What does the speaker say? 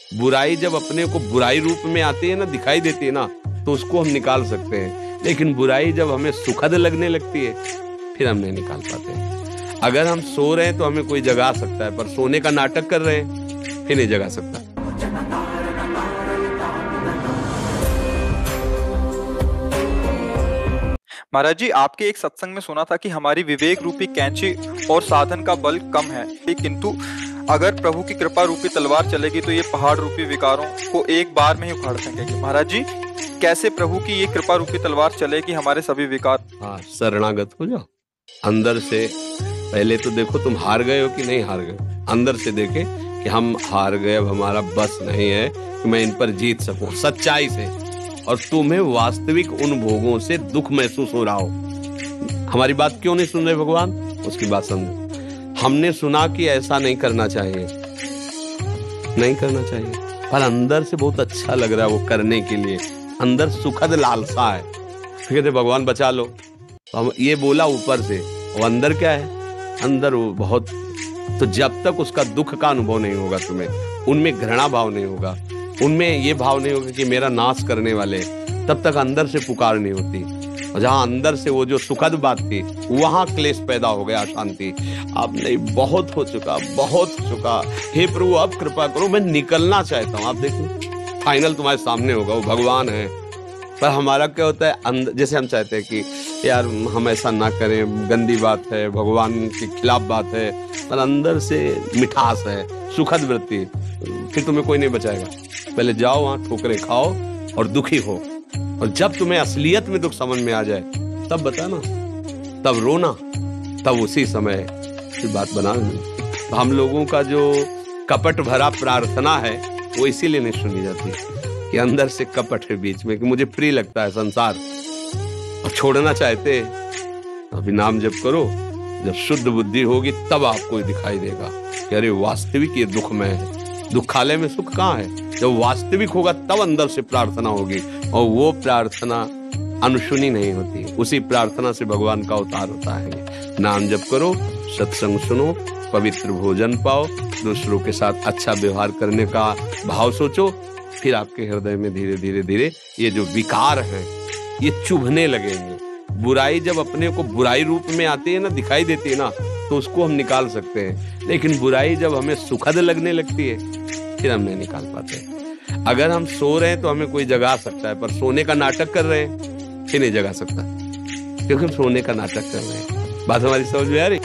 बुराई जब अपने को बुराई रूप में आती है ना, दिखाई देती है ना, तो उसको हम निकाल सकते हैं। लेकिन बुराई जब हमें सुखद लगने लगती है, फिर हम नहीं निकाल पाते हैं। अगर हम सो रहे हैं तो हमें कोई जगा सकता है, पर सोने का नाटक कर रहे हैं, फिर नहीं जगा सकता। महाराज जी, आपके एक सत्संग में सुना था कि हमारी विवेक रूपी कैंची और साधन का बल कम है, किंतु अगर प्रभु की कृपा रूपी तलवार चलेगी तो ये पहाड़ रूपी विकारों को एक बार में ही उखाड़ फेंकेगी। महाराज जी, कैसे प्रभु की ये कृपा रूपी तलवार चलेगी हमारे सभी विकार? हाँ, शरणागत हो जाओ अंदर से। पहले तो देखो तुम हार गए हो कि नहीं हार गए। अंदर से देखे कि हम हार गए, अब हमारा बस नहीं है कि मैं इन पर जीत सकूं सच्चाई से। और तुम्हें वास्तविक उन भोगों से दुख महसूस हो रहा हो। हमारी बात क्यों नहीं सुन रहे भगवान, उसकी बात समझो। हमने सुना कि ऐसा नहीं करना चाहिए, नहीं करना चाहिए, पर अंदर से बहुत अच्छा लग रहा है वो करने के लिए। अंदर सुखद लालसा है, फिर कहते भगवान बचा लो। तो हम ये बोला ऊपर से, वो अंदर क्या है, अंदर वो बहुत। तो जब तक उसका दुख का अनुभव नहीं होगा तुम्हें, उनमें घृणा भाव नहीं होगा, उनमें ये भाव नहीं होगा कि मेरा नाश करने वाले, तब तक अंदर से पुकार नहीं होती। और जहां अंदर से वो जो सुखद बात थी, वहां क्लेश पैदा हो गया, अशांति। अब नहीं, बहुत हो चुका, बहुत हो चुका, हे प्रभु अब कृपा करो, मैं निकलना चाहता हूँ। आप देखो फाइनल तुम्हारे सामने होगा, वो भगवान है। पर हमारा क्या होता है, अंदर जैसे हम चाहते हैं कि यार हम ऐसा ना करें, गंदी बात है, भगवान के खिलाफ बात है, पर अंदर से मिठास है, सुखद वृत्ति, फिर तुम्हें कोई नहीं बचाएगा। पहले जाओ वहां ठोकरे खाओ और दुखी हो, और जब तुम्हें असलियत में दुख समझ में आ जाए तब बताना, तब रोना, तब उसी समय बात बना। तो हम लोगों का जो कपट भरा प्रार्थना है वो इसीलिए नहीं सुनी जाती कि अंदर से कपट है बीच में, कि मुझे प्रिय लगता है संसार और छोड़ना चाहते। अभी नाम जप करो, जब शुद्ध बुद्धि होगी तब आपको दिखाई देगा कि अरे वास्तविक ये दुख में है। दुखालय में सुख कहाँ है? जब वास्तविक होगा तब अंदर से प्रार्थना होगी, और वो प्रार्थना अनसुनी नहीं होती, उसी प्रार्थना से भगवान का अवतार होता है। नाम जप करो, सत्संग सुनो, पवित्र भोजन पाओ, दूसरों के साथ अच्छा व्यवहार करने का भाव सोचो, फिर आपके हृदय में धीरे धीरे धीरे ये जो विकार हैं ये चुभने लगेंगे। बुराई जब अपने को बुराई रूप में आती है ना, दिखाई देती है ना, तो उसको हम निकाल सकते हैं। लेकिन बुराई जब हमें सुखद लगने लगती है, फिर हम नहीं निकाल पाते। अगर हम सो रहे हैं तो हमें कोई जगा सकता है, पर सोने का नाटक कर रहे हैं, फिर नहीं जगा सकता, क्योंकि हम सोने का नाटक कर रहे हैं। बात हमारी समझ में आ रही?